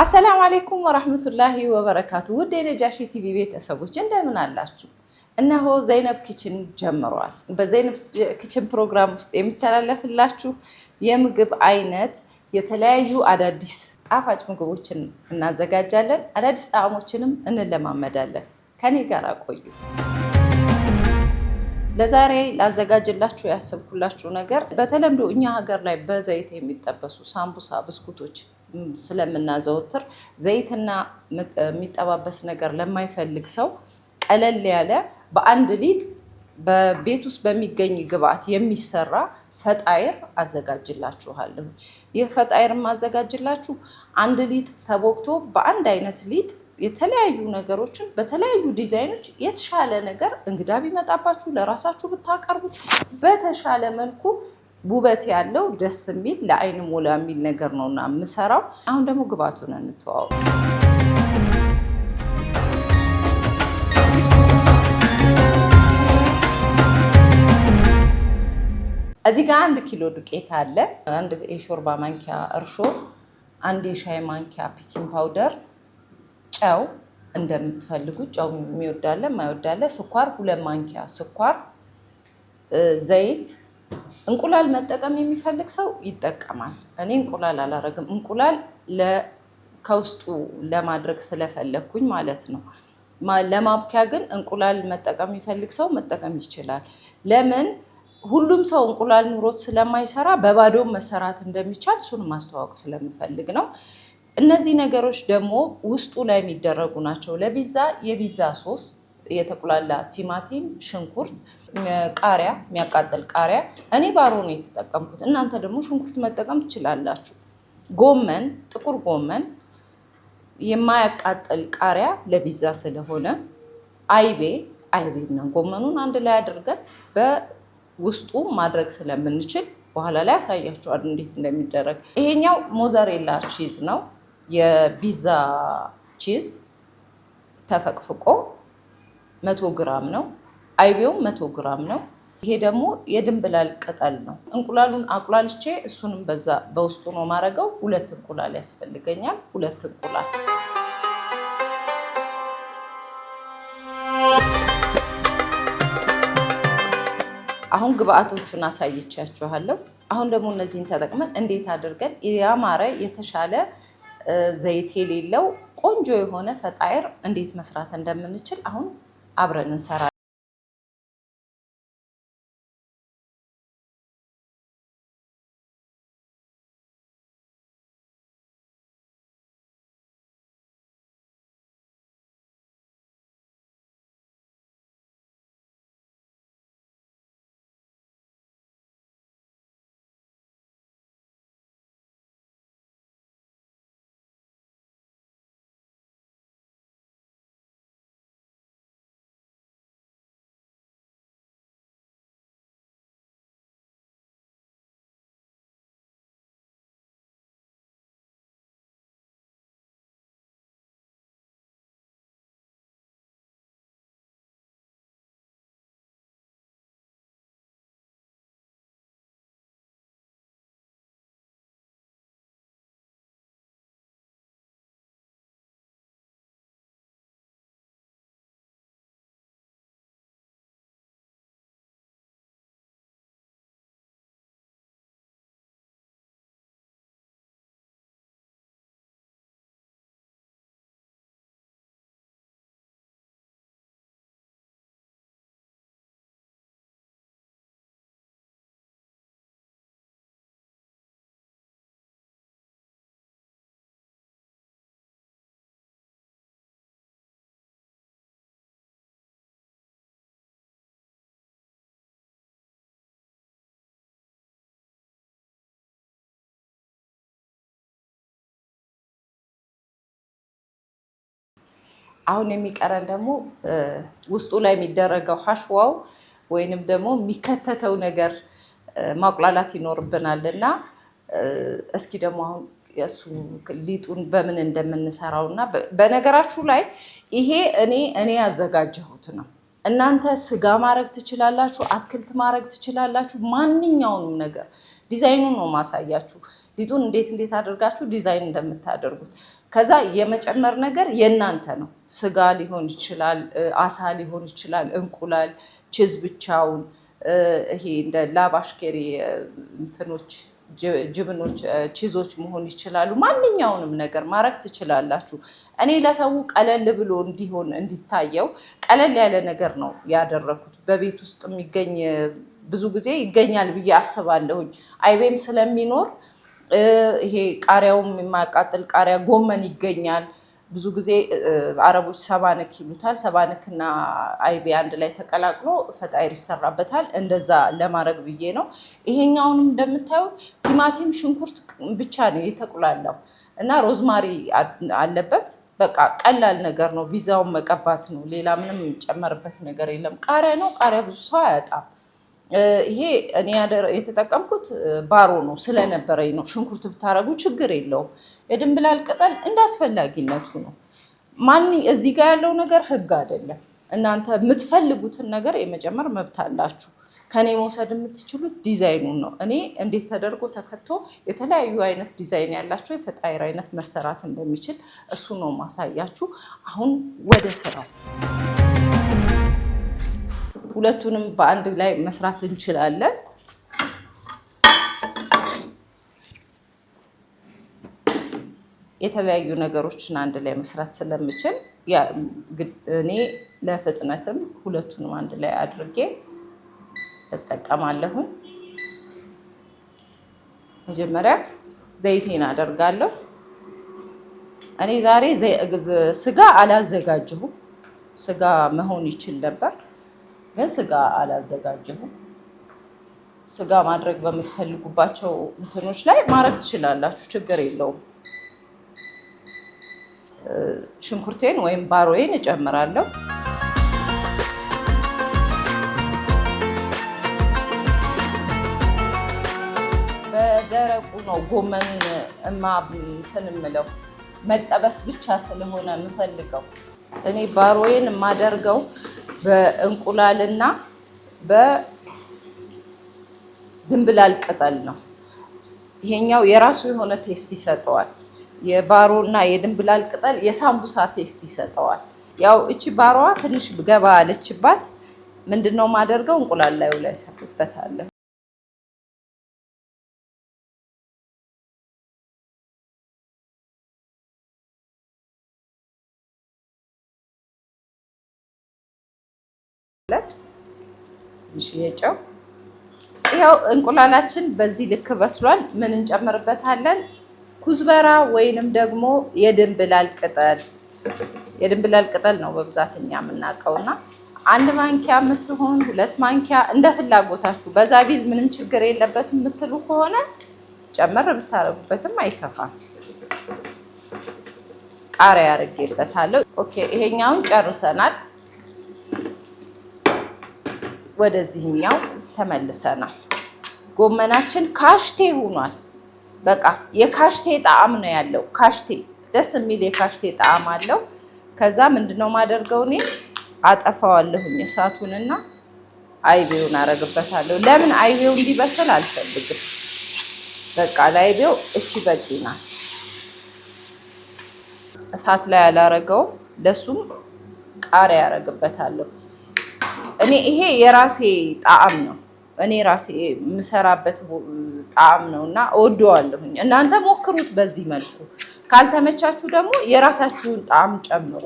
አሰላሙ አለይኩም ወራህመቱላሂ ወበረካቱ። ውድ የነጃሺ ቲቪ ቤተሰቦች እንደምን አላችሁ? እነሆ ዘይነብ ኪችን ጀምሯል። በዘይነብ ኪችን ፕሮግራም ውስጥ የሚተላለፍላችሁ የምግብ አይነት የተለያዩ አዳዲስ ጣፋጭ ምግቦችን እናዘጋጃለን። አዳዲስ ጣዕሞችንም እንለማመዳለን። ከኔ ጋር ቆዩ። ለዛሬ ላዘጋጅላችሁ ያሰብኩላችሁ ነገር በተለምዶ እኛ ሀገር ላይ በዘይት የሚጠበሱ ሳምቡሳ፣ ብስኩቶች ስለምናዘወትር ዘይትና የሚጠባበስ ነገር ለማይፈልግ ሰው ቀለል ያለ በአንድ ሊጥ በቤት ውስጥ በሚገኝ ግብአት የሚሰራ ፈጣይር አዘጋጅላችኋለሁ። ይህ ፈጣይር ማዘጋጅላችሁ አንድ ሊጥ ተቦክቶ በአንድ አይነት ሊጥ የተለያዩ ነገሮችን በተለያዩ ዲዛይኖች የተሻለ ነገር እንግዳ ቢመጣባችሁ ለራሳችሁ ብታቀርቡት በተሻለ መልኩ ውበት ያለው ደስ የሚል ለአይን ሞላ የሚል ነገር ነውና የምሰራው። አሁን ደግሞ ግብአቱን እንተዋወቅ። እዚህ ጋር 1 ኪሎ ዱቄት አለ፣ 1 የሾርባ ማንኪያ እርሾ፣ 1 የሻይ ማንኪያ ፒኪንግ ፓውደር፣ ጨው እንደምትፈልጉት ጨው የሚወዳለ የማይወዳለ፣ ስኳር 2 ማንኪያ ስኳር፣ ዘይት። እንቁላል መጠቀም የሚፈልግ ሰው ይጠቀማል። እኔ እንቁላል አላረግም። እንቁላል ከውስጡ ለማድረግ ስለፈለኩኝ ማለት ነው። ለማብኪያ ግን እንቁላል መጠቀም የሚፈልግ ሰው መጠቀም ይችላል። ለምን ሁሉም ሰው እንቁላል ኑሮት ስለማይሰራ በባዶ መሰራት እንደሚቻል እሱን ማስተዋወቅ ስለምፈልግ ነው። እነዚህ ነገሮች ደግሞ ውስጡ ላይ የሚደረጉ ናቸው። ለቢዛ የቢዛ ሶስ፣ የተቁላላ ቲማቲም፣ ሽንኩርት፣ ቃሪያ፣ የሚያቃጥል ቃሪያ። እኔ ባሮ ነው የተጠቀምኩት። እናንተ ደግሞ ሽንኩርት መጠቀም ትችላላችሁ። ጎመን፣ ጥቁር ጎመን፣ የማያቃጥል ቃሪያ ለቢዛ ስለሆነ፣ አይቤና ጎመኑን አንድ ላይ አድርገን በውስጡ ማድረግ ስለምንችል በኋላ ላይ አሳያችኋለሁ እንዴት እንደሚደረግ። ይሄኛው ሞዘሬላ ቺዝ ነው፣ የቢዛ ቺዝ ተፈቅፍቆ 100 ግራም ነው። አይቤውም 100 ግራም ነው። ይሄ ደግሞ የድንብላል ቅጠል ነው። እንቁላሉን አቁላልቼ እሱንም በውስጡ ነው ማረገው። 2 እንቁላል ያስፈልገኛል። 2 እንቁላል። አሁን ግብአቶቹን አሳይቻችኋለሁ። አሁን ደግሞ እነዚህን ተጠቅመን እንዴት አድርገን ያማረ የተሻለ ዘይት የሌለው ቆንጆ የሆነ ፈጣይር እንዴት መስራት እንደምንችል አሁን አብረን እንሰራለን። አሁን የሚቀረን ደግሞ ውስጡ ላይ የሚደረገው ሐሽዋው ወይንም ደግሞ የሚከተተው ነገር ማቁላላት ይኖርብናል እና እስኪ ደግሞ አሁን እሱ ሊጡን በምን እንደምንሰራውና በነገራችሁ ላይ ይሄ እኔ ያዘጋጀሁት ነው። እናንተ ስጋ ማድረግ ትችላላችሁ፣ አትክልት ማድረግ ትችላላችሁ። ማንኛውንም ነገር ዲዛይኑን ነው ማሳያችሁ። ሊጡን እንዴት አድርጋችሁ ዲዛይን እንደምታደርጉት ከዛ የመጨመር ነገር የእናንተ ነው። ስጋ ሊሆን ይችላል፣ አሳ ሊሆን ይችላል፣ እንቁላል፣ ቺዝ ብቻውን፣ ይሄ እንደ ላባሽ ኬሪ እንትኖች ጅብኖች፣ ቺዞች መሆን ይችላሉ። ማንኛውንም ነገር ማድረግ ትችላላችሁ። እኔ ለሰው ቀለል ብሎ እንዲሆን እንዲታየው ቀለል ያለ ነገር ነው ያደረኩት። በቤት ውስጥ የሚገኝ ብዙ ጊዜ ይገኛል ብዬ አስባለሁኝ። አይቤም ስለሚኖር ይሄ ቃሪያውም የማያቃጥል ቃሪያ ጎመን ይገኛል። ብዙ ጊዜ አረቦች ሰባነክ ይሉታል። ሰባነክና አይቤ አንድ ላይ ተቀላቅሎ ፈጣይር ይሰራበታል። እንደዛ ለማድረግ ብዬ ነው። ይሄኛውንም እንደምታዩት ቲማቲም፣ ሽንኩርት ብቻ ነው የተቁላላው እና ሮዝማሪ አለበት። በቃ ቀላል ነገር ነው። ቢዛውን መቀባት ነው። ሌላ ምንም የሚጨመርበት ነገር የለም። ቃሪያ ነው። ቃሪያ ብዙ ሰው አያጣም። ይሄ እኔ የተጠቀምኩት ባሮ ነው ስለነበረኝ ነው። ሽንኩርት ብታረጉ ችግር የለውም። የድንብላል ቅጠል እንደ አስፈላጊነቱ ነው። እዚህ ጋር ያለው ነገር ህግ አይደለም። እናንተ የምትፈልጉትን ነገር የመጨመር መብት አላችሁ። ከኔ መውሰድ የምትችሉት ዲዛይኑን ነው። እኔ እንዴት ተደርጎ ተከቶ የተለያዩ አይነት ዲዛይን ያላቸው የፈጣይር አይነት መሰራት እንደሚችል እሱ ነው ማሳያችሁ። አሁን ወደ ስራው ሁለቱንም በአንድ ላይ መስራት እንችላለን። የተለያዩ ነገሮችን አንድ ላይ መስራት ስለምችል እኔ ለፍጥነትም ሁለቱንም አንድ ላይ አድርጌ እጠቀማለሁ። መጀመሪያ ዘይቴን አደርጋለሁ። እኔ ዛሬ ስጋ አላዘጋጀሁም። ስጋ መሆን ይችል ነበር ግን ስጋ አላዘጋጀሁም። ስጋ ማድረግ በምትፈልጉባቸው እንትኖች ላይ ማድረግ ትችላላችሁ፣ ችግር የለውም። ሽንኩርቴን ወይም ባሮዬን እጨምራለሁ። በደረቁ ነው ጎመን እንትን የምለው መጠበስ ብቻ ስለሆነ የምፈልገው። እኔ ባሮዬን የማደርገው በእንቁላልና በድንብላል ቅጠል ነው። ይሄኛው የራሱ የሆነ ቴስት ይሰጠዋል። የባሮና የድንብላል ቅጠል የሳምቡሳ ቴስት ይሰጠዋል። ያው እቺ ባሮዋ ትንሽ ገባ አለችባት። ምንድነው የማደርገው? እንቁላል ላዩ ላይ ሰብበታለሁ። ጨው። ይኸው እንቁላላችን በዚህ ልክ በስሏል። ምን እንጨምርበታለን? ኩዝበራ ወይንም ደግሞ የድንብላል ቅጠል። የድንብላል ቅጠል ነው በብዛት እኛ የምናውቀውና 1 ማንኪያ የምትሆን 2 ማንኪያ እንደ ፍላጎታችሁ። በዛ ቢል ምንም ችግር የለበትም የምትሉ ከሆነ ጨመር ብታረጉበትም አይከፋም። ቃሪያ አድርጌበታለሁ። ኦኬ፣ ይሄኛውን ጨርሰናል። ወደዚህኛው ተመልሰናል። ጎመናችን ካሽቴ ሆኗል። በቃ የካሽቴ ጣዕም ነው ያለው። ካሽቴ ደስ የሚል የካሽቴ ጣዕም አለው። ከዛ ምንድነው ማደርገው? እኔ አጠፋዋለሁኝ እሳቱንና አይቤውን አረግበታለሁ። ለምን አይቤው እንዲበስል አልፈልግም። በቃ ለአይቤው እቺ በቂ ናት። እሳት ላይ አላረገው። ለሱም ቃሪያ ያረግበታለሁ። እኔ ይሄ የራሴ ጣዕም ነው። እኔ ራሴ የምሰራበት ጣዕም ነውና እወደዋለሁኝ። እናንተ ሞክሩት በዚህ መልኩ። ካልተመቻችሁ ደግሞ የራሳችሁን ጣዕም ጨምሩ።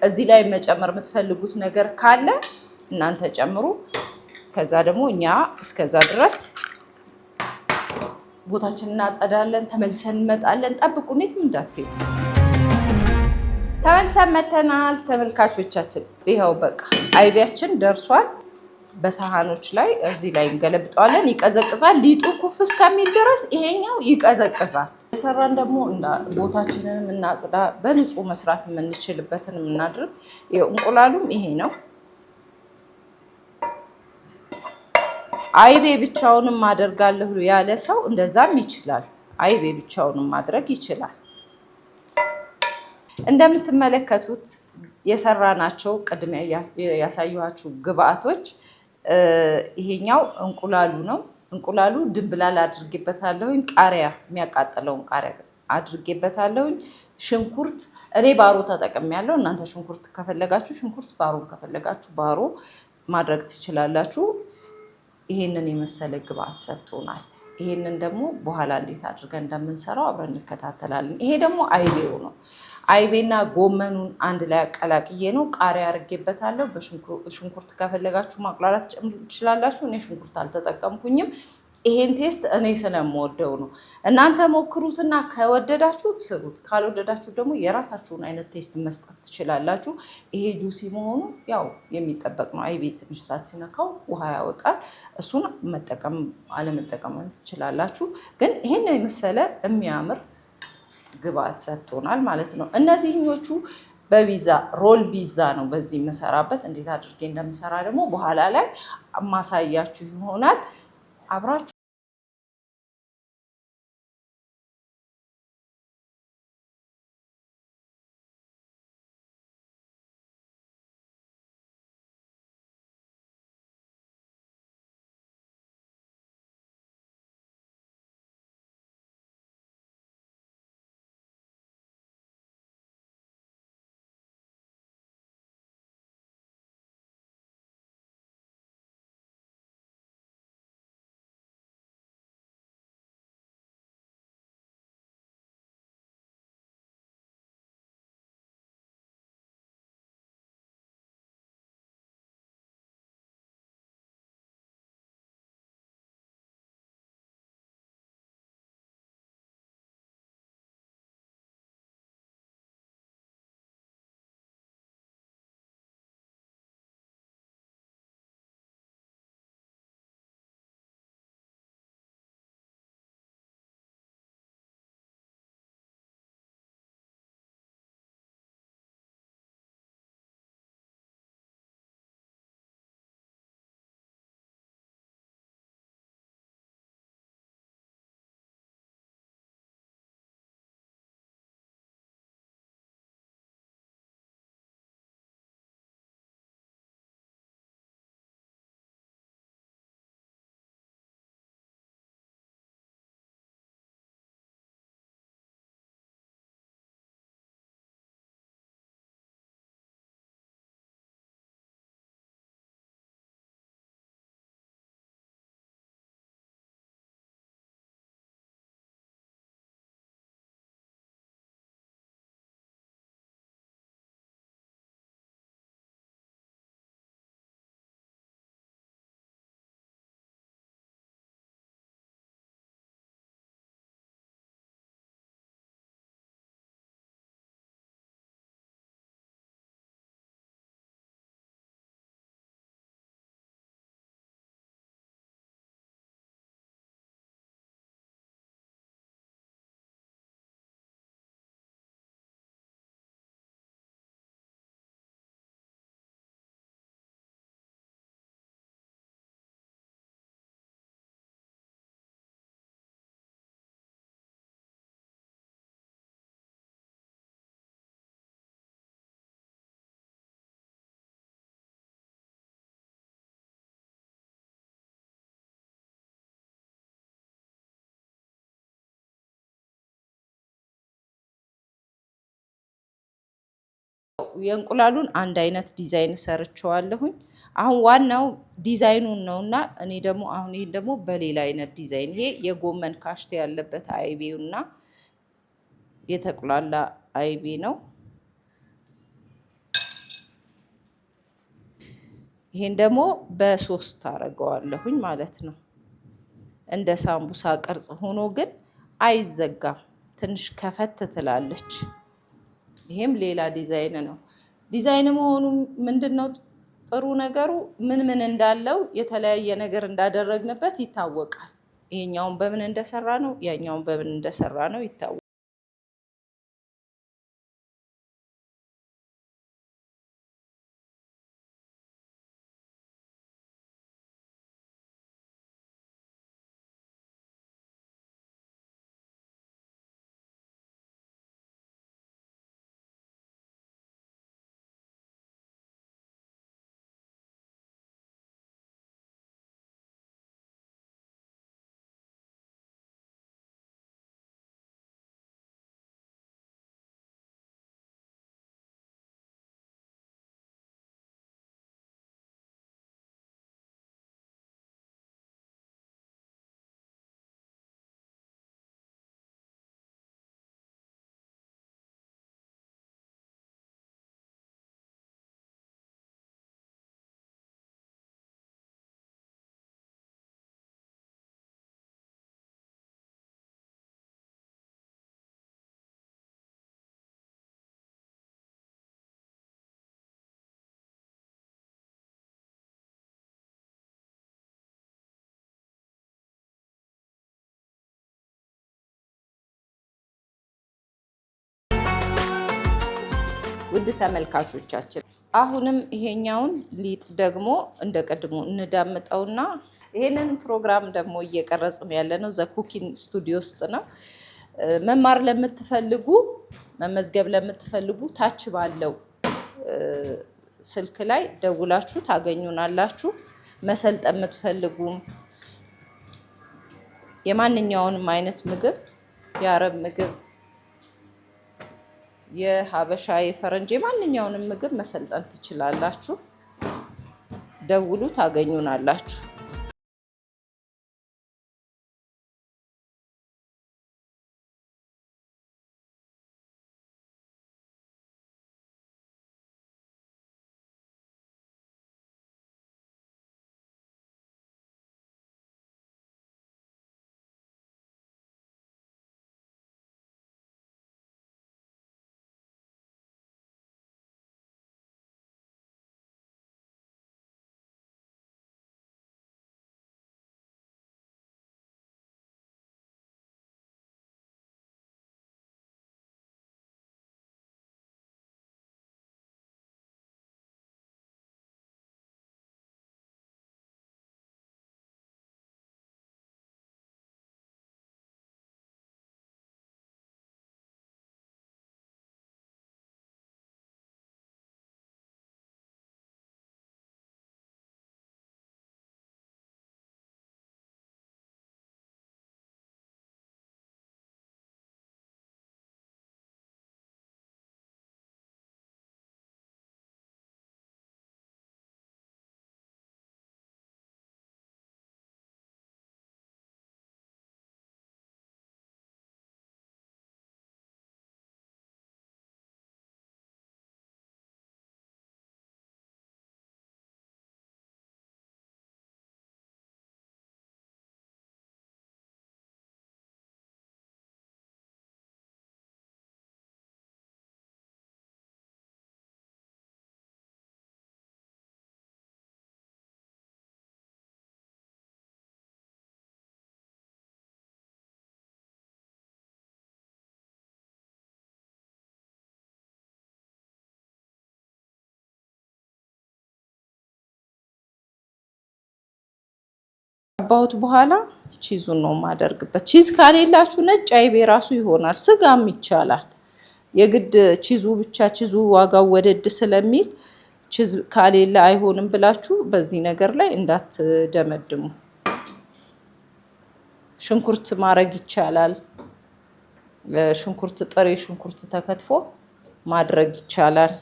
እዚህ ላይ መጨመር የምትፈልጉት ነገር ካለ እናንተ ጨምሩ። ከዛ ደግሞ እኛ እስከዛ ድረስ ቦታችንን እናጸዳለን። ተመልሰን እንመጣለን። ጠብቁን፣ የትም እንዳትሄዱ። ተመልሰን መተናል ተመልካቾቻችን። ይኸው በቃ አይቢያችን ደርሷል። በሳህኖች ላይ እዚህ ላይ እንገለብጠዋለን። ይቀዘቅዛል። ሊጡ ኩፍ እስከሚል ድረስ ይሄኛው ይቀዘቅዛል። የሰራን ደግሞ ቦታችንን እናጽዳ። በንጹህ መስራት የምንችልበትን እናድርግ። እንቁላሉም ይሄ ነው። አይቤ ብቻውንም አደርጋለሁ ያለ ሰው እንደዛም ይችላል። አይቤ ብቻውንም ማድረግ ይችላል። እንደምትመለከቱት የሰራናቸው ቅድሚያ ያሳየኋችሁ ግብአቶች ይሄኛው እንቁላሉ ነው። እንቁላሉ ድንብላል አድርጌበታለሁ። ቃሪያ፣ የሚያቃጥለውን ቃሪያ አድርጌበታለሁ። ሽንኩርት እኔ ባሮ ተጠቅሜያለሁ። እናንተ ሽንኩርት ከፈለጋችሁ ሽንኩርት፣ ባሮ ከፈለጋችሁ ባሮ ማድረግ ትችላላችሁ። ይሄንን የመሰለ ግብአት ሰጥቶናል። ይሄንን ደግሞ በኋላ እንዴት አድርገን እንደምንሰራው አብረን እንከታተላለን። ይሄ ደግሞ አይቤው ነው። አይቤና ጎመኑን አንድ ላይ አቀላቅዬ ነው። ቃሪያ አድርጌበታለሁ። በሽንኩርት ከፈለጋችሁ ማቁላላት ትችላላችሁ። እኔ ሽንኩርት አልተጠቀምኩኝም። ይሄን ቴስት እኔ ስለምወደው ነው። እናንተ ሞክሩትና ከወደዳችሁት ስሩት፣ ካልወደዳችሁ ደግሞ የራሳችሁን አይነት ቴስት መስጠት ትችላላችሁ። ይሄ ጁሲ መሆኑ ያው የሚጠበቅ ነው። አይቤ ትንሽ እሳት ሲነካው ውሃ ያወጣል። እሱን መጠቀም አለመጠቀም ትችላላችሁ። ግን ይሄን የመሰለ የሚያምር ግብአት ሰጥቶናል ማለት ነው። እነዚህኞቹ በቢዛ ሮል ቢዛ ነው በዚህ የምሰራበት። እንዴት አድርጌ እንደምሰራ ደግሞ በኋላ ላይ ማሳያችሁ ይሆናል። አብራችሁ የእንቁላሉን አንድ አይነት ዲዛይን ሰርቸዋለሁኝ። አሁን ዋናው ዲዛይኑን ነውና እኔ ደግሞ አሁን ይሄን ደግሞ በሌላ አይነት ዲዛይን ይሄ የጎመን ካሽቴ ያለበት አይቤውና የተቁላላ አይቤ ነው። ይሄን ደግሞ በሶስት አደርገዋለሁኝ ማለት ነው። እንደ ሳምቡሳ ቅርጽ ሆኖ ግን አይዘጋም። ትንሽ ከፈት ትላለች። ይሄም ሌላ ዲዛይን ነው። ዲዛይን መሆኑ ምንድነው ጥሩ ነገሩ? ምን ምን እንዳለው የተለያየ ነገር እንዳደረግንበት ይታወቃል። ይሄኛውን በምን እንደሰራ ነው፣ ያኛውን በምን እንደሰራ ነው ይታወቃል። ውድ ተመልካቾቻችን አሁንም ይሄኛውን ሊጥ ደግሞ እንደ ቀድሞ እንዳምጠውና ይሄንን ፕሮግራም ደግሞ እየቀረጽን ያለነው ዘ ኩኪንግ ስቱዲዮ ውስጥ ነው። መማር ለምትፈልጉ መመዝገብ ለምትፈልጉ ታች ባለው ስልክ ላይ ደውላችሁ ታገኙናላችሁ። መሰልጠን የምትፈልጉም የማንኛውንም አይነት ምግብ የአረብ ምግብ፣ የሀበሻ፣ የፈረንጅ የማንኛውንም ምግብ መሰልጠን ትችላላችሁ። ደውሉ፣ ታገኙናላችሁ። ባውት በኋላ ቺዙን ነው የማደርግበት። ቺዝ ካሌላችሁ ነጭ አይቤ ራሱ ይሆናል፣ ስጋም ይቻላል። የግድ ቺዙ ብቻ ቺዙ ዋጋው ወደድ ስለሚል ቺዝ ካሌላ አይሆንም ብላችሁ በዚህ ነገር ላይ እንዳትደመድሙ። ሽንኩርት ማድረግ ይቻላል። ሽንኩርት ጥሬ ሽንኩርት ተከትፎ ማድረግ ይቻላል።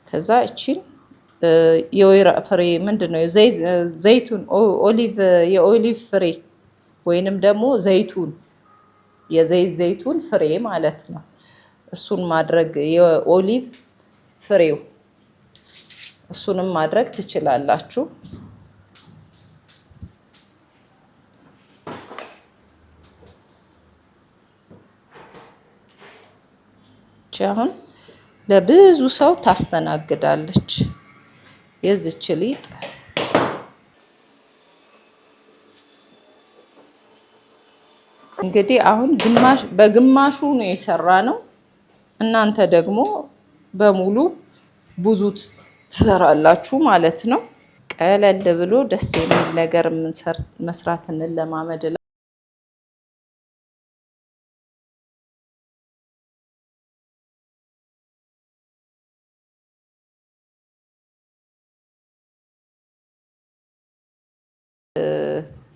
ከዛ እቺን የወይራ ፍሬ ምንድነው ዘይቱን የኦሊቭ ፍሬ ወይንም ደግሞ ዘይቱን ዘይቱን ፍሬ ማለት ነው። እሱን ማድረግ የኦሊቭ ፍሬው እሱንም ማድረግ ትችላላችሁ። አሁን ለብዙ ሰው ታስተናግዳለች የዚች ሊጥ። እንግዲህ አሁን በግማሹ ነው የሰራ ነው። እናንተ ደግሞ በሙሉ ብዙ ትሰራላችሁ ማለት ነው። ቀለል ብሎ ደስ የሚል ነገር መስራት እንለማመድ።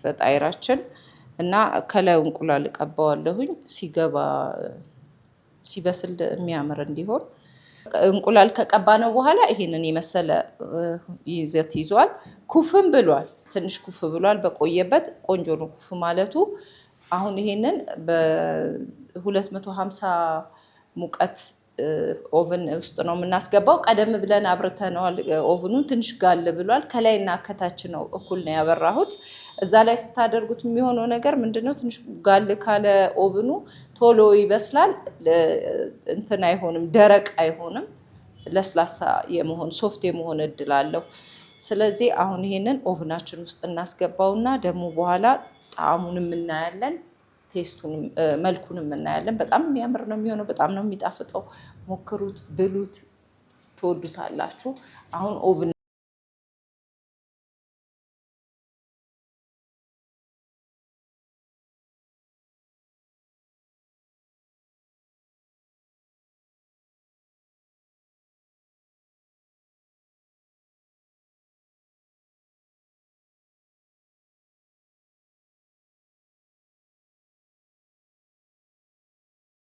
ፈጣይራችን እና ከላይ እንቁላል እቀባዋለሁኝ ሲገባ ሲበስል የሚያምር እንዲሆን። እንቁላል ከቀባነው በኋላ ይሄንን የመሰለ ይዘት ይዟል። ኩፍም ብሏል፣ ትንሽ ኩፍ ብሏል። በቆየበት ቆንጆ ነው ኩፍ ማለቱ። አሁን ይሄንን በ250 ሙቀት ኦቨን ውስጥ ነው የምናስገባው። ቀደም ብለን አብርተነዋል። ኦቨኑን ትንሽ ጋል ብሏል። ከላይና ከታች ነው እኩል ነው ያበራሁት። እዛ ላይ ስታደርጉት የሚሆነው ነገር ምንድነው? ትንሽ ጋል ካለ ኦቨኑ ቶሎ ይበስላል። እንትን አይሆንም፣ ደረቅ አይሆንም። ለስላሳ የመሆን ሶፍት የመሆን እድል አለው። ስለዚህ አሁን ይሄንን ኦቨናችን ውስጥ እናስገባውና ደግሞ በኋላ ጣዕሙንም እናያለን። ቴስቱንም መልኩንም እናያለን። በጣም የሚያምር ነው የሚሆነው። በጣም ነው የሚጣፍጠው። ሞክሩት፣ ብሉት፣ ትወዱታላችሁ። አሁን ኦቭን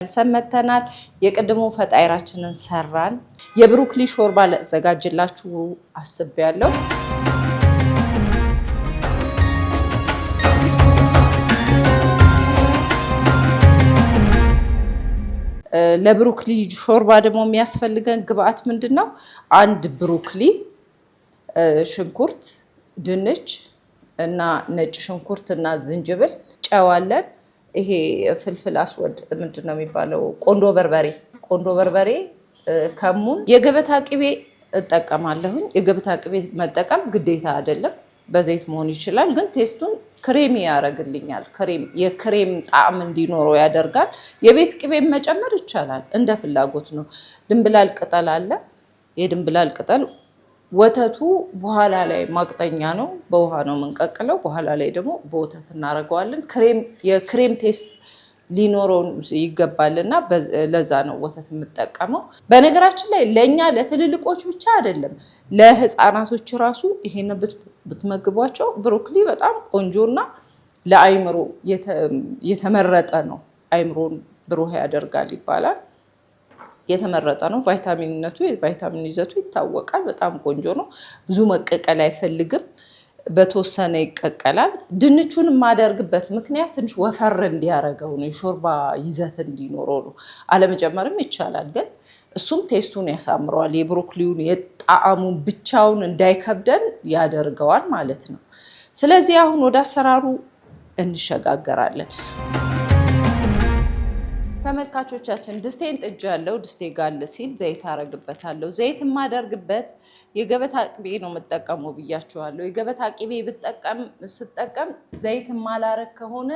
ሰመተናል። የቅድሞ ፈጣይራችንን ሰራን። የብሮኮሊ ሾርባ ላዘጋጅላችሁ አስቤያለሁ። ለብሮኮሊ ሾርባ ደግሞ የሚያስፈልገን ግብአት ምንድነው? አንድ ብሮኮሊ፣ ሽንኩርት፣ ድንች እና ነጭ ሽንኩርት እና ዝንጅብል፣ ጨው አለን። ይሄ ፍልፍል አስወድ ምንድን ነው የሚባለው? ቆንዶ በርበሬ፣ ከሙን፣ የገበታ ቅቤ እጠቀማለሁኝ። የገበታ ቅቤ መጠቀም ግዴታ አይደለም፣ በዘይት መሆን ይችላል። ግን ቴስቱን ክሬሚ ያደርግልኛል። የክሬም ጣዕም እንዲኖረው ያደርጋል። የቤት ቅቤ መጨመር ይቻላል፣ እንደ ፍላጎት ነው። ድንብላል ቅጠል አለ። የድንብላል ቅጠል ወተቱ በኋላ ላይ ማቅጠኛ ነው፣ በውሃ ነው የምንቀቅለው። በኋላ ላይ ደግሞ በወተት እናደርገዋለን። የክሬም ቴስት ሊኖረው ይገባልና ለዛ ነው ወተት የምጠቀመው። በነገራችን ላይ ለእኛ ለትልልቆች ብቻ አይደለም፣ ለህፃናቶች ራሱ ይሄን ብትመግቧቸው ብሮኮሊ በጣም ቆንጆና ለአይምሮ የተመረጠ ነው። አይምሮን ብሩህ ያደርጋል ይባላል። የተመረጠ ነው። ቫይታሚንነቱ የቫይታሚን ይዘቱ ይታወቃል። በጣም ቆንጆ ነው። ብዙ መቀቀል አይፈልግም፣ በተወሰነ ይቀቀላል። ድንቹን የማደርግበት ምክንያት ትንሽ ወፈር እንዲያደርገው ነው፣ የሾርባ ይዘት እንዲኖረው ነው። አለመጨመርም ይቻላል፣ ግን እሱም ቴስቱን ያሳምረዋል። የብሮኮሊውን የጣዕሙን ብቻውን እንዳይከብደን ያደርገዋል ማለት ነው። ስለዚህ አሁን ወደ አሰራሩ እንሸጋገራለን። ተመልካቾቻችን ድስቴን ጥጃለሁ። ድስቴ ጋል ሲል ዘይት አረግበታለሁ። ዘይት የማደርግበት የገበታ ቅቤ ነው የምጠቀመው ብያችኋለሁ። የገበታ ቅቤ ስጠቀም ዘይት የማላረግ ከሆነ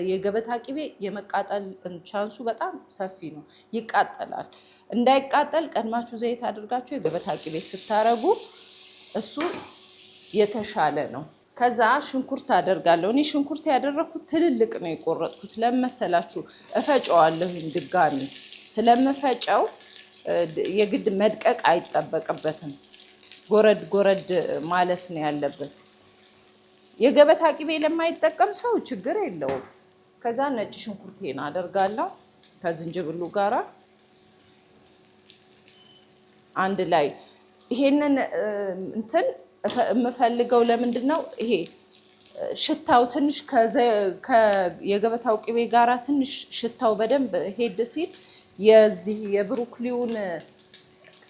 የገበታ ቅቤ የመቃጠል ቻንሱ በጣም ሰፊ ነው፣ ይቃጠላል። እንዳይቃጠል ቀድማችሁ ዘይት አድርጋችሁ የገበታ ቅቤ ስታረጉ እሱ የተሻለ ነው። ከዛ ሽንኩርት አደርጋለሁ። እኔ ሽንኩርት ያደረኩት ትልልቅ ነው የቆረጥኩት። ለመሰላችሁ እፈጨዋለሁኝ። ድጋሚ ስለምፈጨው የግድ መድቀቅ አይጠበቅበትም። ጎረድ ጎረድ ማለት ነው ያለበት። የገበታ ቅቤ ለማይጠቀም ሰው ችግር የለውም። ከዛ ነጭ ሽንኩርቴን አደርጋለሁ ከዝንጅብሉ ጋራ አንድ ላይ። ይሄንን የምፈልገው ለምንድን ነው? ይሄ ሽታው ትንሽ የገበታው ቅቤ ጋራ ትንሽ ሽታው በደንብ ሄድ ሲል የዚህ የብሮኮሊውን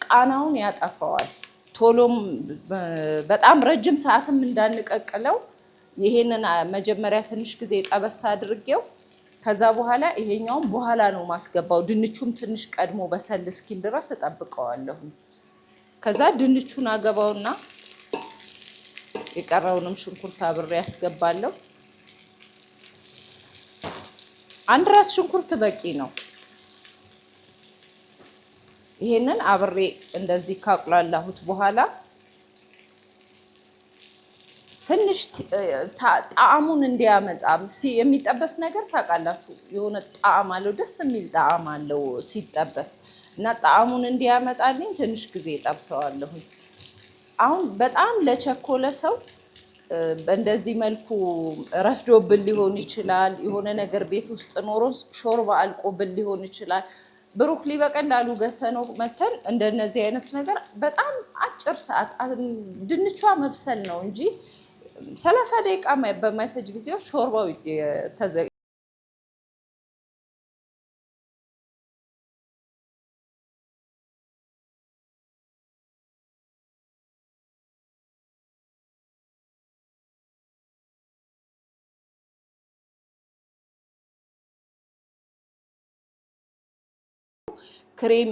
ቃናውን ያጠፋዋል። ቶሎም በጣም ረጅም ሰዓትም እንዳንቀቅለው ይሄንን መጀመሪያ ትንሽ ጊዜ ጠበሳ አድርጌው ከዛ በኋላ ይሄኛውን በኋላ ነው ማስገባው። ድንቹም ትንሽ ቀድሞ በሰል እስኪል ድረስ እጠብቀዋለሁ። ከዛ ድንቹን አገባውና የቀረውንም ሽንኩርት አብሬ ያስገባለሁ። አንድ ራስ ሽንኩርት በቂ ነው። ይሄንን አብሬ እንደዚህ ካቁላላሁት በኋላ ትንሽ ጣዕሙን እንዲያመጣ የሚጠበስ ነገር ታውቃላችሁ፣ የሆነ ጣዕም አለው፣ ደስ የሚል ጣዕም አለው ሲጠበስ እና ጣዕሙን እንዲያመጣልኝ ትንሽ ጊዜ ጠብሰዋለሁ። አሁን በጣም ለቸኮለ ሰው በእንደዚህ መልኩ ረፍዶብን ሊሆን ይችላል። የሆነ ነገር ቤት ውስጥ ኖሮ ሾርባ አልቆብን ሊሆን ይችላል። ብሮኮሊ በቀላሉ ገዝተነው መተን እንደነዚህ አይነት ነገር በጣም አጭር ሰዓት ድንቿ መብሰል ነው እንጂ 30 ደቂቃ በማይፈጅ ጊዜ ሾርባው ክሬም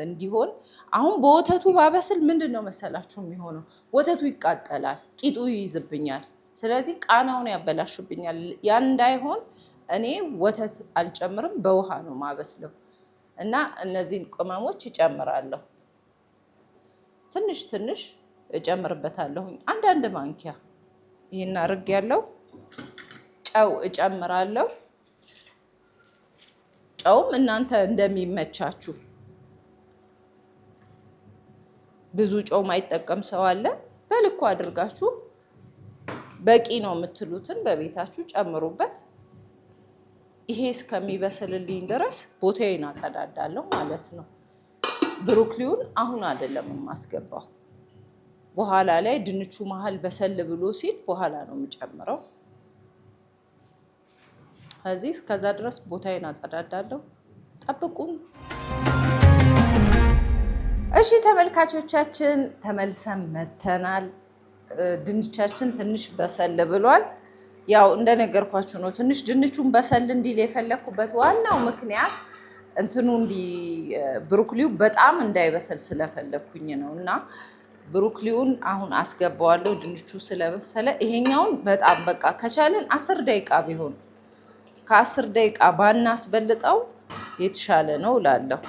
እንዲሆን አሁን በወተቱ ባበስል ምንድን ነው መሰላችሁ የሚሆነው? ወተቱ ይቃጠላል፣ ቂጡ ይይዝብኛል። ስለዚህ ቃናውን ያበላሽብኛል። ያን እንዳይሆን እኔ ወተት አልጨምርም፣ በውሃ ነው ማበስለው እና እነዚህን ቅመሞች እጨምራለሁ። ትንሽ ትንሽ እጨምርበታለሁ። አንዳንድ ማንኪያ ይሄን አድርጌያለሁ። ጨው እጨምራለሁ። ጨውም እናንተ እንደሚመቻችሁ። ብዙ ጨው ማይጠቀም ሰው አለ። በልኩ አድርጋችሁ በቂ ነው የምትሉትን በቤታችሁ ጨምሩበት። ይሄ እስከሚበስልልኝ ድረስ ቦታዬን አጸዳዳለሁ ማለት ነው። ብሮኮሊውን አሁን አይደለም የማስገባው፣ በኋላ ላይ ድንቹ መሀል በሰል ብሎ ሲል በኋላ ነው የምጨምረው። ከዚህ እስከዛ ድረስ ቦታዬን አጸዳዳለሁ። ጠብቁን። እሺ ተመልካቾቻችን ተመልሰን መተናል። ድንቻችን ትንሽ በሰል ብሏል። ያው እንደነገርኳችሁ ነው። ትንሽ ድንቹን በሰል እንዲል የፈለኩበት ዋናው ምክንያት እንትኑ ብሮኮሊው በጣም እንዳይበሰል ስለፈለኩኝ ነው። እና ብሮኮሊውን አሁን አስገባዋለሁ። ድንቹ ስለበሰለ ይሄኛውን በጣም በቃ ከቻለን 10 ደቂቃ ቢሆን ከ10 ደቂቃ ባናስበልጠው የተሻለ ነው እላለሁ።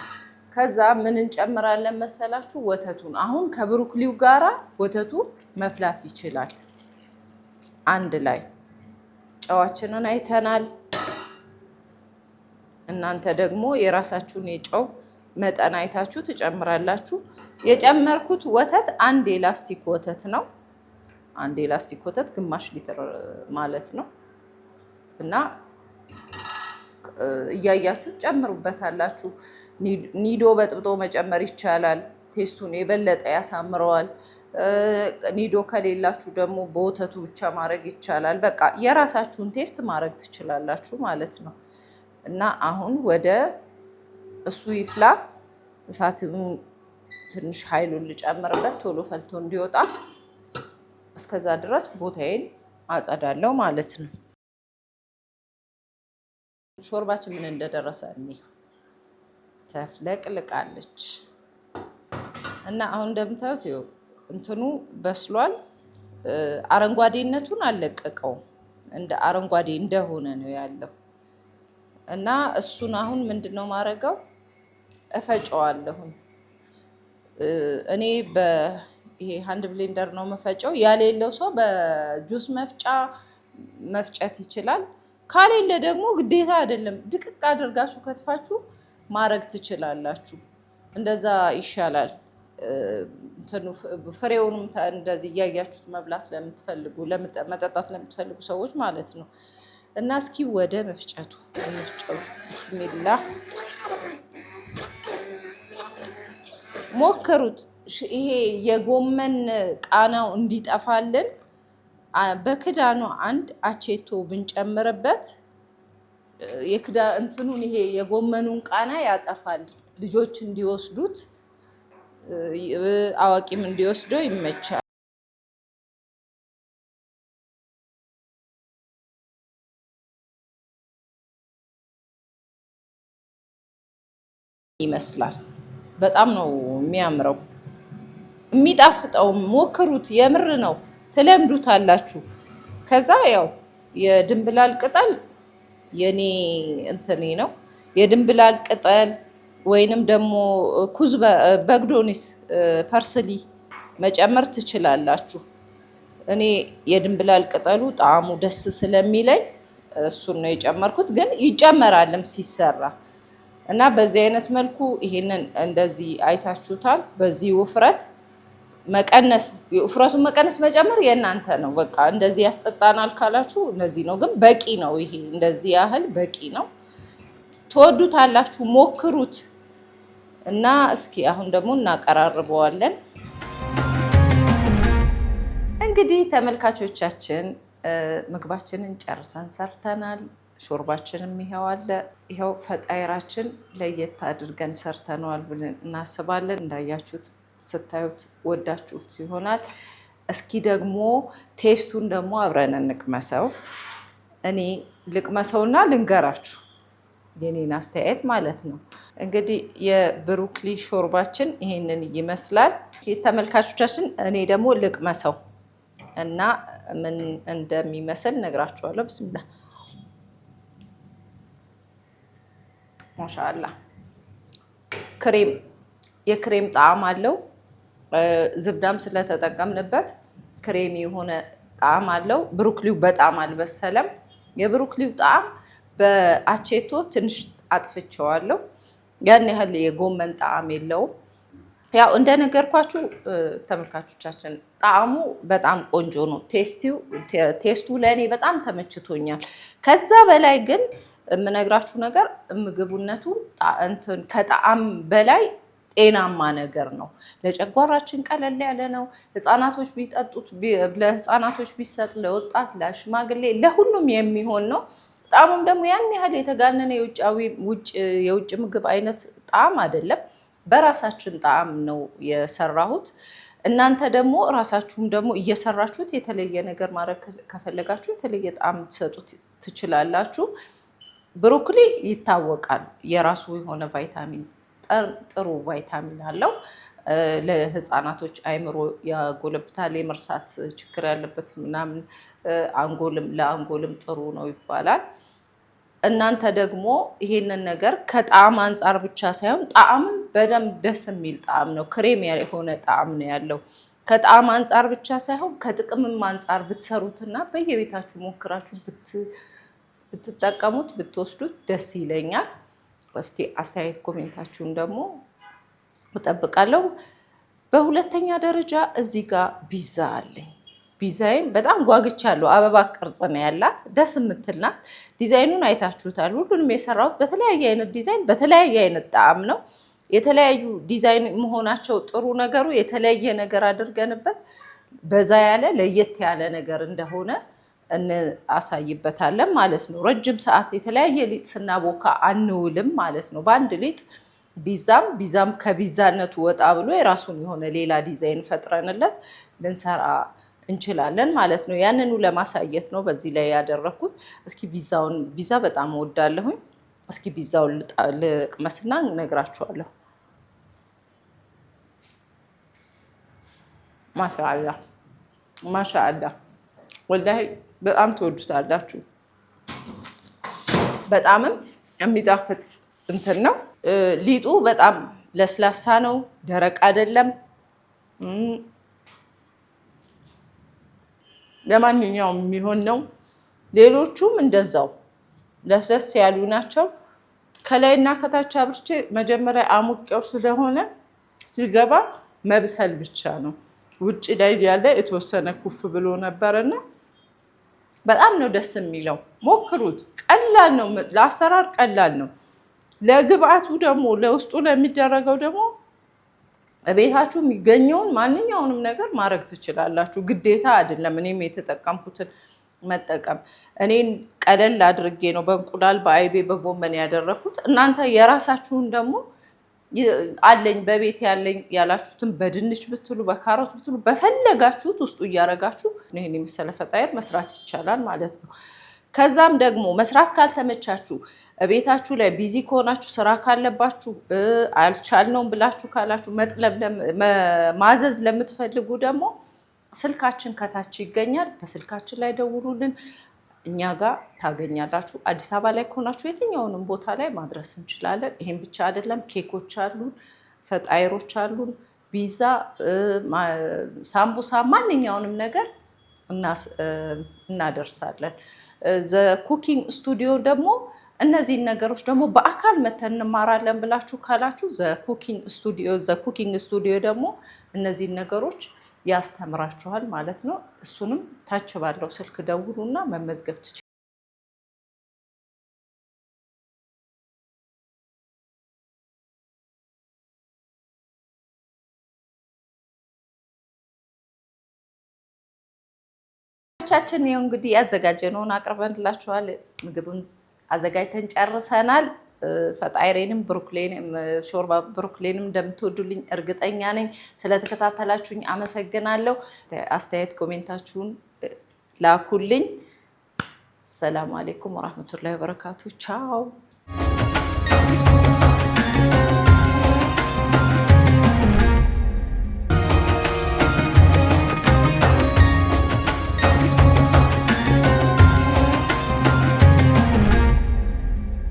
ከዛ ምን እንጨምራለን መሰላችሁ? ወተቱን። አሁን ከብሮኮሊው ጋራ ወተቱ መፍላት ይችላል። አንድ ላይ ጨዋችንን አይተናል። እናንተ ደግሞ የራሳችሁን የጨው መጠን አይታችሁ ትጨምራላችሁ። የጨመርኩት ወተት 1 የላስቲክ ወተት ነው። 1 የላስቲክ ወተት ግማሽ ሊትር ማለት ነው። እና እያያችሁ ጨምሩበታላችሁ። ኒዶ በጥብጦ መጨመር ይቻላል። ቴስቱን የበለጠ ያሳምረዋል። ኒዶ ከሌላችሁ ደግሞ በወተቱ ብቻ ማድረግ ይቻላል። በቃ የራሳችሁን ቴስት ማድረግ ትችላላችሁ ማለት ነው። እና አሁን ወደ እሱ ይፍላ። እሳቱን ትንሽ ኃይሉን ልጨምርበት ቶሎ ፈልቶ እንዲወጣ። እስከዛ ድረስ ቦታዬን አጸዳለሁ ማለት ነው። ሾርባችን ምን እንደደረሰ ተፍለቅልቃለች። እና አሁን እንደምታዩት እንትኑ በስሏል። አረንጓዴነቱን አልለቀቀውም። እንደ አረንጓዴ እንደሆነ ነው ያለው። እና እሱን አሁን ምንድነው ማረገው? እፈጨዋለሁኝ። እኔ ይሄ ሃንድ ብሌንደር ነው መፈጨው። ያሌለው ሰው በጁስ መፍጫ መፍጨት ይችላል። ካሌለ ደግሞ ግዴታ አይደለም፣ ድቅቅ አድርጋችሁ ከትፋችሁ ማረግ ትችላላችሁ። እንደዛ ይሻላል። ፍሬውንም እንደዚህ እያያችሁት መብላት ለምትፈልጉ መጠጣት ለምትፈልጉ ሰዎች ማለት ነው። እና እስኪ ወደ መፍጨቱ ቢስሚላህ ሞክሩት። ይሄ የጎመን ቃናው እንዲጠፋልን በክዳኑ አንድ አቼቶ ብንጨምርበት እንትኑን ይሄ የጎመኑን ቃና ያጠፋል። ልጆች እንዲወስዱት አዋቂም እንዲወስደው ይመቻል። ይመስላል። በጣም ነው የሚያምረው የሚጣፍጠው። ሞክሩት፣ የምር ነው ትለምዱታላችሁ። ከዛ ያው የድንብላል ቅጠል የኔ እንትኔ ነው። የድንብላል ቅጠል ወይንም ደግሞ በግዶኒስ ፐርስሊ መጨመር ትችላላችሁ። እኔ የድንብላል ቅጠሉ ጣዕሙ ደስ ስለሚለኝ እሱን ነው የጨመርኩት። ግን ይጨመራልም ሲሰራ እና በዚህ አይነት መልኩ ይሄንን እንደዚህ አይታችሁታል። በዚህ ውፍረት ውፍረቱን መቀነስ መጨመር የእናንተ ነው። በቃ እንደዚህ ያስጠጣናል ካላችሁ እንደዚህ ነው። ግን በቂ ነው። ይሄ እንደዚህ ያህል በቂ ነው። ትወዱታላችሁ፣ ሞክሩት እና እስኪ አሁን ደግሞ እናቀራርበዋለን። እንግዲህ ተመልካቾቻችን ምግባችንን ጨርሰን ሰርተናል። ሾርባችንም ይኸው አለ። ይኸው ፈጣይራችን ለየት አድርገን ሰርተነዋል ብለን እናስባለን። እንዳያችሁት ስታዩት ወዳችሁት ይሆናል። እስኪ ደግሞ ቴስቱን ደግሞ አብረን እንቅመሰው። እኔ ልቅመሰውና ልንገራችሁ የኔን አስተያየት ማለት ነው። እንግዲህ የብሮኮሊ ሾርባችን ይሄንን ይመስላል። ተመልካቾቻችን እኔ ደግሞ ልቅመሰው እና ምን እንደሚመስል ነግራችኋለሁ። ብስሚላ ማሻአላ ክሬም የክሬም ጣዕም አለው። ዝብዳም ስለተጠቀምንበት ክሬም የሆነ ጣዕም አለው። ብሩክሊው በጣም አልበሰለም። የብሩክሊው ጣዕም በአቼቶ ትንሽ አጥፍቼዋለሁ። ያን ያህል የጎመን ጣዕም የለውም። ያው እንደነገርኳችሁ ተመልካቾቻችን ጣዕሙ በጣም ቆንጆ ነው። ቴስቱ ለእኔ በጣም ተመችቶኛል። ከዛ በላይ ግን የምነግራችሁ ነገር ምግቡነቱ ከጣዕም በላይ ጤናማ ነገር ነው። ለጨጓራችን ቀለል ያለ ነው። ህፃናቶች ቢጠጡት፣ ለህፃናቶች ቢሰጥ፣ ለወጣት፣ ለሽማግሌ፣ ለሁሉም የሚሆን ነው። ጣዕሙም ደግሞ ያን ያህል የተጋነነ የውጭ ምግብ አይነት ጣዕም አይደለም። በራሳችን ጣዕም ነው የሰራሁት። እናንተ ደግሞ ራሳችሁም ደግሞ እየሰራችሁት የተለየ ነገር ማድረግ ከፈለጋችሁ የተለየ ጣዕም ትሰጡት ትችላላችሁ። ብሮኮሊ ይታወቃል፣ የራሱ የሆነ ቫይታሚን ጥሩ ቫይታሚን አለው። ለህፃናቶች አይምሮ ያጎለብታል። የመርሳት ችግር ያለበት ምናምን ለአንጎልም ጥሩ ነው ይባላል። እናንተ ደግሞ ይሄንን ነገር ከጣዕም አንጻር ብቻ ሳይሆን ጣዕም በደንብ ደስ የሚል ጣዕም ነው። ክሬም የሆነ ጣዕም ነው ያለው። ከጣዕም አንጻር ብቻ ሳይሆን ከጥቅምም አንጻር ብትሰሩትና በየቤታችሁ ሞክራችሁ ብትጠቀሙት ብትወስዱት ደስ ይለኛል። እስቲ አስተያየት ኮሜንታችሁን ደግሞ እጠብቃለሁ። በሁለተኛ ደረጃ እዚህ ጋር ቢዛ አለኝ። ቢዛይም በጣም ጓግቻለሁ። አበባ ቅርጽ ነው ያላት፣ ደስ የምትል ናት። ዲዛይኑን አይታችሁታል። ሁሉንም የሰራሁት በተለያየ አይነት ዲዛይን በተለያየ አይነት ጣዕም ነው። የተለያዩ ዲዛይን መሆናቸው ጥሩ ነገሩ የተለያየ ነገር አድርገንበት በዛ ያለ ለየት ያለ ነገር እንደሆነ አሳይበታለን ማለት ነው። ረጅም ሰዓት የተለያየ ሊጥ ስናቦካ አንውልም ማለት ነው። በአንድ ሊጥ ቢዛም ከቢዛነቱ ወጣ ብሎ የራሱን የሆነ ሌላ ዲዛይን ፈጥረንለት ልንሰራ እንችላለን ማለት ነው። ያንኑ ለማሳየት ነው በዚህ ላይ ያደረኩት። እስኪ ቢዛ በጣም እወዳለሁኝ። እስኪ ቢዛውን ልቅመስና እነግራችኋለሁ። ማሻአላ ማሻአላ ወላሂ በጣም ትወዱታላችሁ። በጣምም የሚጣፍጥ እንትን ነው። ሊጡ በጣም ለስላሳ ነው፣ ደረቅ አይደለም። ለማንኛውም የሚሆን ነው። ሌሎቹም እንደዛው ለስለስ ያሉ ናቸው። ከላይና ከታች አብርቼ መጀመሪያ አሙቄው ስለሆነ ሲገባ መብሰል ብቻ ነው። ውጭ ላይ ያለ የተወሰነ ኩፍ ብሎ ነበርና በጣም ነው ደስ የሚለው። ሞክሩት። ቀላል ነው፣ ለአሰራር ቀላል ነው። ለግብአቱ ደግሞ ለውስጡ ለሚደረገው ደግሞ ቤታችሁ የሚገኘውን ማንኛውንም ነገር ማድረግ ትችላላችሁ። ግዴታ አይደለም። እኔም የተጠቀምኩትን መጠቀም እኔን ቀለል አድርጌ ነው በእንቁላል በአይቤ በጎመን ያደረኩት። እናንተ የራሳችሁን ደግሞ አለኝ በቤት ያለኝ ያላችሁትን በድንች ብትሉ በካሮት ብትሉ በፈለጋችሁት ውስጡ እያረጋችሁ ይሄን የመሰለ ፈጣየር መስራት ይቻላል ማለት ነው። ከዛም ደግሞ መስራት ካልተመቻችሁ ቤታችሁ ላይ ቢዚ ከሆናችሁ ስራ ካለባችሁ አልቻልነውም ብላችሁ ካላችሁ ማዘዝ ለምትፈልጉ ደግሞ ስልካችን ከታች ይገኛል። በስልካችን ላይ ደውሉልን፣ እኛ ጋር ታገኛላችሁ። አዲስ አበባ ላይ ከሆናችሁ የትኛውንም ቦታ ላይ ማድረስ እንችላለን። ይሄን ብቻ አይደለም፣ ኬኮች አሉን፣ ፈጣይሮች አሉን፣ ቢዛ፣ ሳምቡሳ፣ ማንኛውንም ነገር እናደርሳለን። ዘ ኩኪንግ ስቱዲዮ ደግሞ እነዚህን ነገሮች ደግሞ በአካል መተን እንማራለን ብላችሁ ካላችሁ ዘ ኩኪንግ ስቱዲዮ ደግሞ እነዚህን ነገሮች ያስተምራችኋል ማለት ነው። እሱንም ታች ባለው ስልክ ደውሉና መመዝገብ ትችላላችሁ። ቻችን ይኸው እንግዲህ ያዘጋጀነውን አቅርበንላችኋል። ምግቡን አዘጋጅተን ጨርሰናል። ፈጣይሬንም ሾርባ ብሩክሌንም እንደምትወዱልኝ እርግጠኛ ነኝ። ስለተከታተላችሁኝ አመሰግናለሁ። አስተያየት ኮሜንታችሁን ላኩልኝ። ሰላም አለይኩም ወራህመቱላሂ ወበረካቱ። ቻው